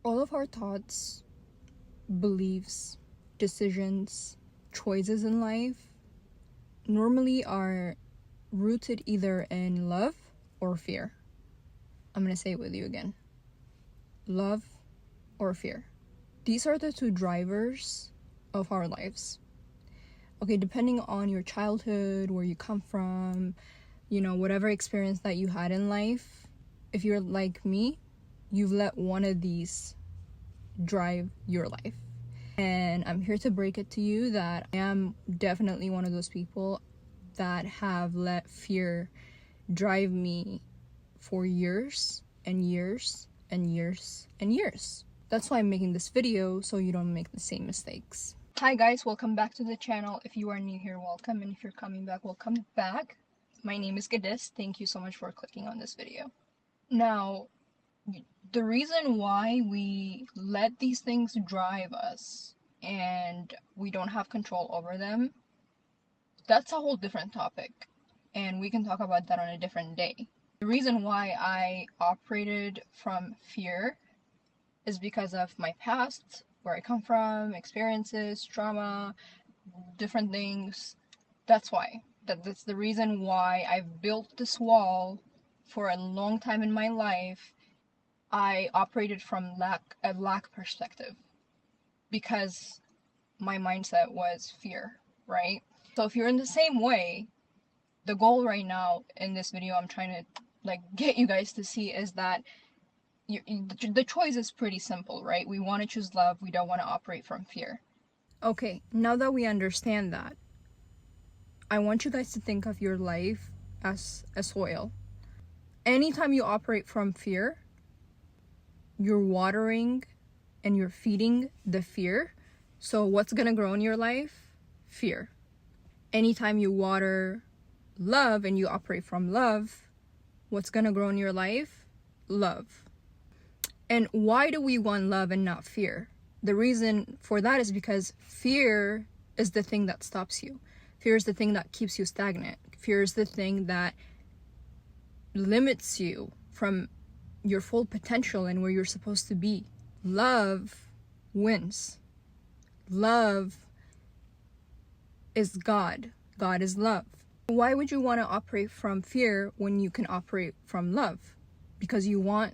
All of our thoughts, beliefs, decisions, choices in life normally are rooted either in love or fear. I'm going to say it with you again. Love or fear. These are the two drivers of our lives. Okay, depending on your childhood, where you come from, whatever experience that you had in life, if you're like me, you've let one of these drive your life. And I'm here to break it to you that I am definitely one of those people that have let fear drive me for years and years and years and years. That's why I'm making this video, so you don't make the same mistakes. Hi guys, welcome back to the channel. If you are new here, welcome, and if you're coming back, welcome back. My name is Gadis. Thank you so much for clicking on this video. Now, the reason why we let these things drive us and we don't have control over them, that's a whole different topic, and we can talk about that on a different day. The reason why I operated from fear is because of my past, where I come from, experiences, trauma, different things. That's why. That's the reason why I've built this wall for a long time in my life. I operated from a lack perspective because my mindset was fear, right? So if you're in the same way, the goal right now in this video I'm trying to get you guys to see is that the choice is pretty simple, right? We want to choose love, we don't want to operate from fear. Okay, now that we understand that, I want you guys to think of your life as a soil. Anytime you operate from fear, you're watering and you're feeding the fear. So what's gonna grow in your life? Fear. Anytime you water love and you operate from love, what's gonna grow in your life? Love. And why do we want love and not fear? The reason for that is because fear is the thing that stops you. Fear is the thing that keeps you stagnant. Fear is the thing that limits you from your full potential and where you're supposed to be. Love wins. Love is God. God is love. Why would you want to operate from fear when you can operate from love? Because you want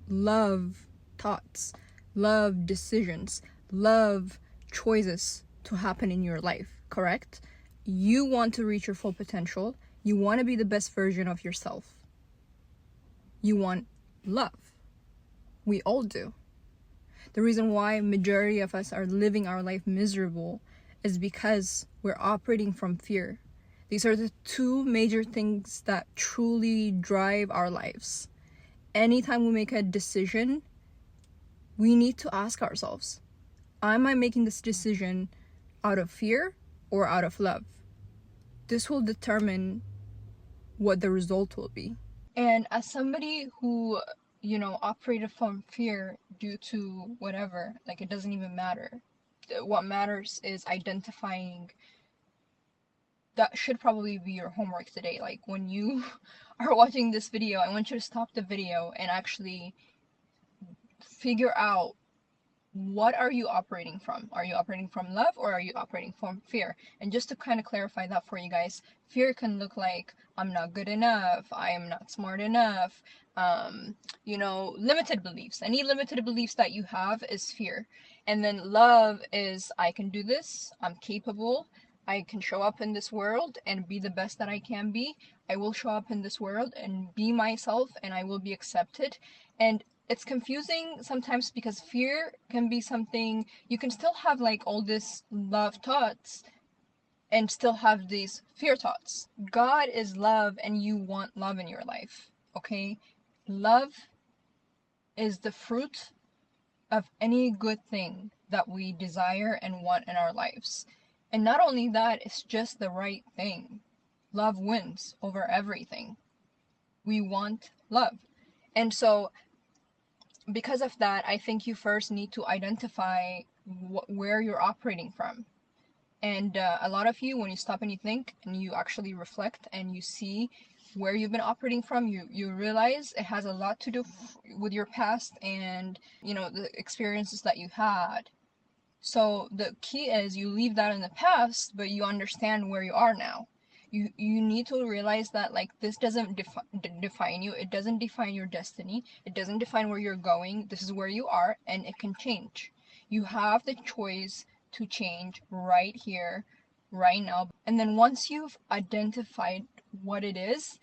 love thoughts, love decisions, love choices to happen in your life, correct? You want to reach your full potential. You want to be the best version of yourself. You want love. We all do. The reason why majority of us are living our life miserable is because we're operating from fear. These are the two major things that truly drive our lives. Anytime we make a decision, we need to ask ourselves, am I making this decision out of fear or out of love? This will determine what the result will be. And as somebody who, operated from fear due to whatever, it doesn't even matter. What matters is identifying. That should probably be your homework today. When you are watching this video, I want you to stop the video and actually figure out, what are you operating from? Are you operating from love or are you operating from fear? And just to kind of clarify that for you guys, fear can look like, I'm not good enough, I am not smart enough, limited beliefs. Any limited beliefs that you have is fear. And then love is, I can do this, I'm capable, I can show up in this world and be the best that I can be. I will show up in this world and be myself and I will be accepted. And it's confusing sometimes because fear can be something, you can still have all this love thoughts and still have these fear thoughts. God is love and you want love in your life, okay? Love is the fruit of any good thing that we desire and want in our lives. And not only that, it's just the right thing. Love wins over everything. We want love. And so because of that, I think you first need to identify where you're operating from. And a lot of you, when you stop and you think and you actually reflect and you see where you've been operating from, you realize it has a lot to do with your past and, you know, the experiences that you had. So the key is you leave that in the past, but you understand where you are now. You need to realize that, like, this doesn't define you. It doesn't define your destiny. It doesn't define where you're going. This is where you are, and it can change. You have the choice to change right here, right now. And then once you've identified what it is,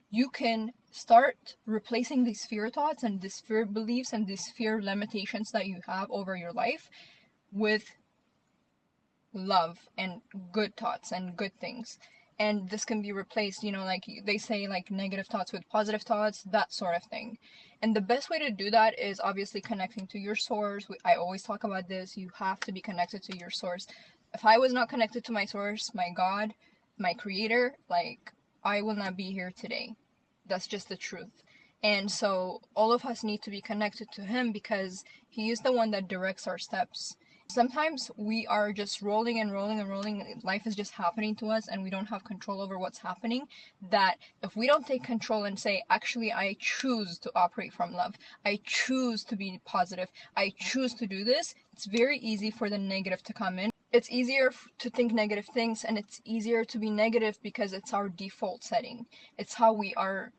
you can start replacing these fear thoughts and these fear beliefs and these fear limitations that you have over your life with love and good thoughts and good things. And this can be replaced, you know, like they say, like negative thoughts with positive thoughts, that sort of thing. And the best way to do that is obviously connecting to your source. I always talk about this. You have to be connected to your source. If I was not connected to my source, my God, my creator, like, I will not be here today. That's just the truth. And so all of us need to be connected to him because he is the one that directs our steps. Sometimes we are just rolling and rolling and rolling. Life is just happening to us and we don't have control over what's happening. That if we don't take control and say, actually, I choose to operate from love, I choose to be positive, I choose to do this, it's very easy for the negative to come in. It's easier to think negative things, and it's easier to be negative because it's our default setting. It's how we are.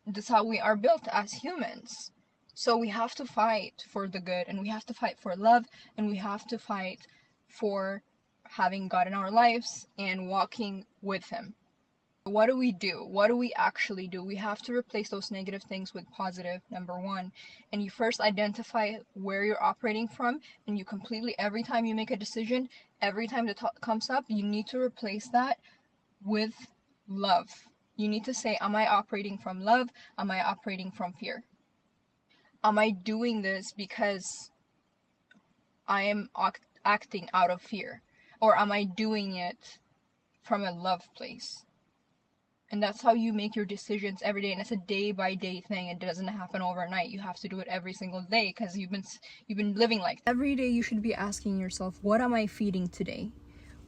That's how we are built as humans. So we have to fight for the good, and we have to fight for love, and we have to fight for having God in our lives and walking with him. What do we do? What do we actually do? We have to replace those negative things with positive, number one. And you first identify where you're operating from, and you completely, every time you make a decision, every time the thought comes up, you need to replace that with love. You need to say, am I operating from love? Am I operating from fear? Am I doing this because I am acting out of fear? Or am I doing it from a love place? And that's how you make your decisions every day. And it's a day by day thing. It doesn't happen overnight. You have to do it every single day because you've been living like that. Every day you should be asking yourself, what am I feeding today?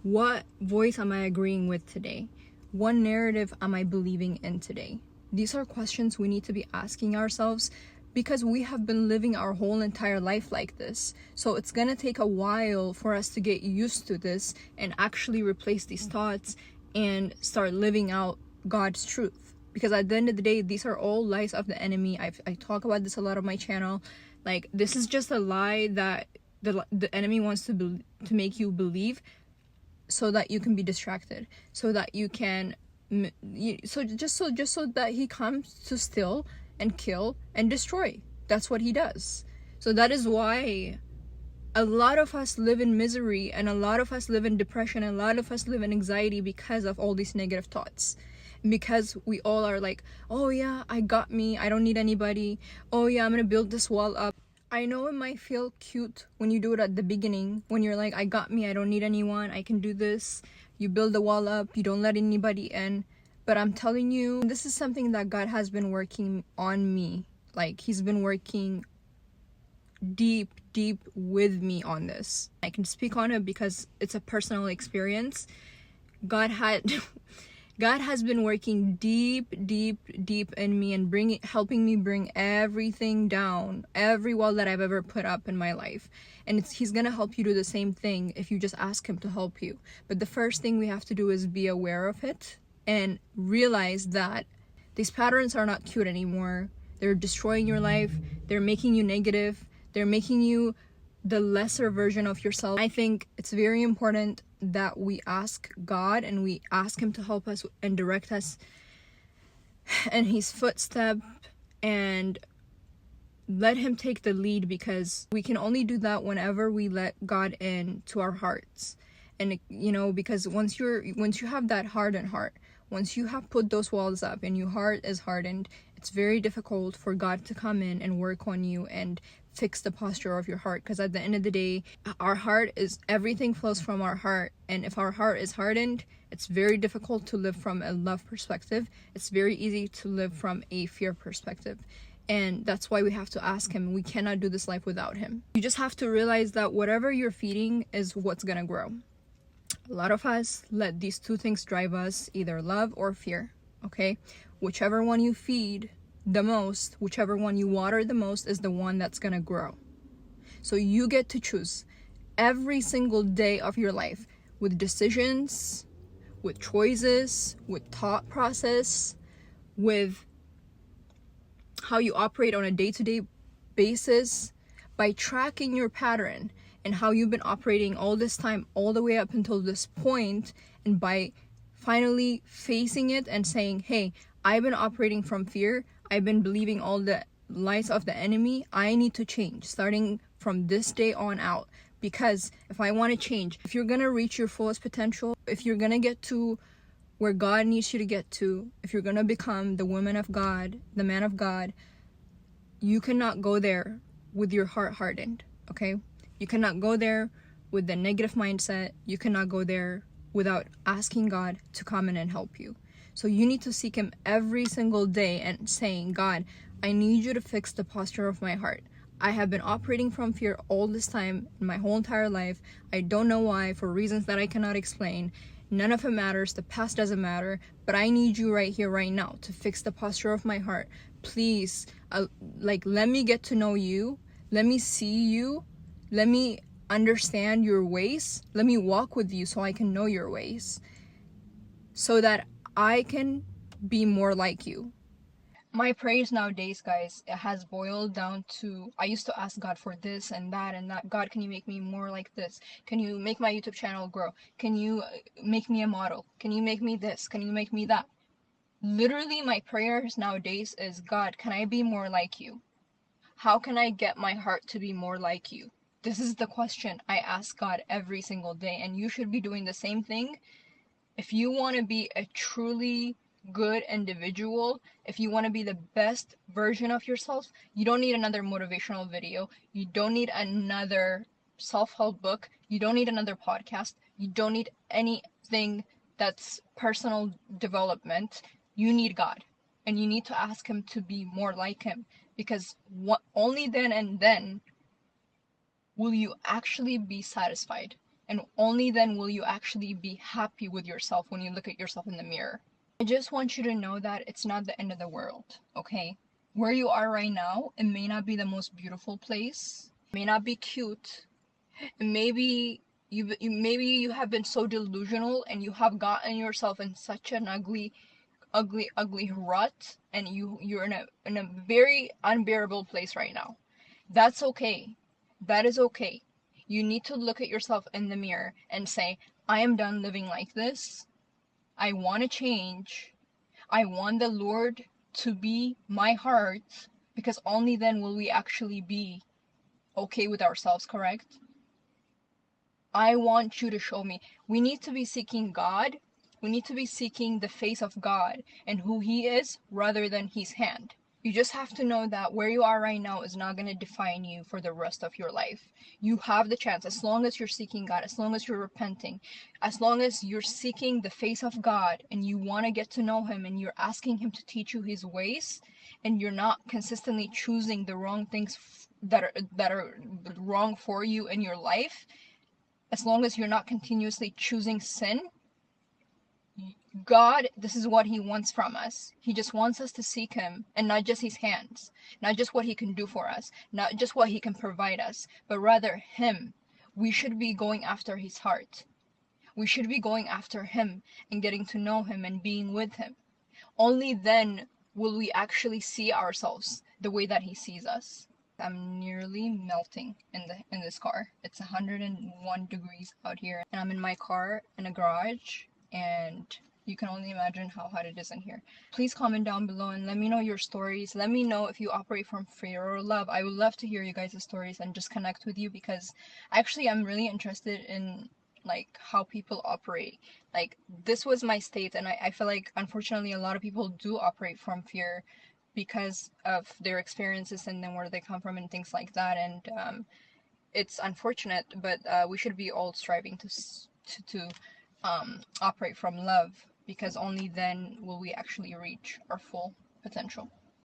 What voice am I agreeing with today? What narrative am I believing in today? These are questions we need to be asking ourselves because we have been living our whole entire life like this. So it's gonna take a while for us to get used to this and actually replace these thoughts and start living out God's truth. Because at the end of the day, these are all lies of the enemy. I talk about this a lot on my channel. Like, this is just a lie that the enemy wants to make you believe, so that you can be distracted, so that you can so that he comes to steal and kill and destroy. That's what he does. So that is why a lot of us live in misery, and a lot of us live in depression, and a lot of us live in anxiety because of all these negative thoughts. Because we all are like, oh yeah, I got me, I don't need anybody, oh yeah, I'm gonna build this wall up. I know it might feel cute when you do it at the beginning, when you're like, I got me, I don't need anyone, I can do this. You build the wall up, you don't let anybody in. But I'm telling you, this is something that God has been working on me. Like, he's been working deep with me on this. I can speak on it because it's a personal experience. God has been working deep in me and helping me bring everything down, every wall that I've ever put up in my life. And he's gonna help you do the same thing if you just ask him to help you. But the first thing we have to do is be aware of it and realize that these patterns are not cute anymore. They're destroying your life. They're making you negative. They're making you the lesser version of yourself. I think it's very important that we ask God and we ask him to help us and direct us in his footstep and let him take the lead, because we can only do that whenever we let God in to our hearts. And you know, because once you have that hardened heart, once you have put those walls up and your heart is hardened, it's very difficult for God to come in and work on you and fix the posture of your heart. Because at the end of the day, our heart is, everything flows from our heart, and if our heart is hardened, it's very difficult to live from a love perspective. It's very easy to live from a fear perspective. And that's why we have to ask him. We cannot do this life without him. You just have to realize that whatever you're feeding is what's gonna grow. A lot of us let these two things drive us, either love or fear. okay? Whichever one you feed the most, whichever one you water the most, is the one that's gonna grow. So you get to choose every single day of your life, with decisions, with choices, with thought process, with how you operate on a day-to-day basis, by tracking your pattern and how you've been operating all this time, all the way up until this point, and by finally facing it and saying, hey, I've been operating from fear, I've been believing all the lies of the enemy, I need to change starting from this day on out. Because if I want to change, if you're gonna reach your fullest potential, if you're gonna get to where God needs you to get to, if you're gonna become the woman of God, the man of God, you cannot go there with your heart hardened, okay? You cannot go there with the negative mindset. You cannot go there without asking God to come in and help you. So you need to seek him every single day and saying, God, I need you to fix the posture of my heart. I have been operating from fear all this time in my whole entire life. I don't know why, for reasons that I cannot explain. None of it matters. The past doesn't matter. But I need you right here, right now, to fix the posture of my heart. Please, let me get to know you. Let me see you. Let me understand your ways. Let me walk with you so I can know your ways, so that I can be more like you. My prayers nowadays, guys, it has boiled down to, I used to ask God for this and that and that. God, can you make me more like this? Can you make my YouTube channel grow? Can you make me a model? Can you make me this? Can you make me that? Literally, my prayers nowadays is, God, can I be more like you? How can I get my heart to be more like you? This is the question I ask God every single day, and you should be doing the same thing. If you want to be a truly good individual, if you want to be the best version of yourself, you don't need another motivational video. You don't need another self-help book. You don't need another podcast. You don't need anything that's personal development. You need God, and you need to ask him to be more like him, because only then and then will you actually be satisfied, and only then will you actually be happy with yourself when you look at yourself in the mirror. I just want you to know that it's not the end of the world, okay? Where you are right now, it may not be the most beautiful place, it may not be cute, and maybe you have been so delusional and you have gotten yourself in such an ugly rut, and you're in a very unbearable place right now. That's okay. That is okay. You need to look at yourself in the mirror and say, I am done living like this. I want to change. I want the Lord to be my heart, because only then will we actually be okay with ourselves, correct? I want you to show me. We need to be seeking God. We need to be seeking the face of God and who he is, rather than his hand. You just have to know that where you are right now is not going to define you for the rest of your life. You have the chance, as long as you're seeking God, as long as you're repenting, as long as you're seeking the face of God and you want to get to know him and you're asking him to teach you his ways, and you're not consistently choosing the wrong things that are wrong for you in your life, as long as you're not continuously choosing sin, God, this is what he wants from us. He just wants us to seek him, and not just his hands, not just what he can do for us, not just what he can provide us, but rather him. We should be going after his heart. We should be going after him and getting to know him and being with him. Only then will we actually see ourselves the way that he sees us. I'm nearly melting in this car. It's 101 degrees out here, and I'm in my car in a garage, and you can only imagine how hot it is in here. Please comment down below and let me know your stories. Let me know if you operate from fear or love. I would love to hear you guys' stories and just connect with you, because actually I'm really interested in how people operate. This was my state, and I feel like unfortunately a lot of people do operate from fear because of their experiences and then where they come from and things like that. And it's unfortunate, but we should be all striving to operate from love, because only then will we actually reach our full potential.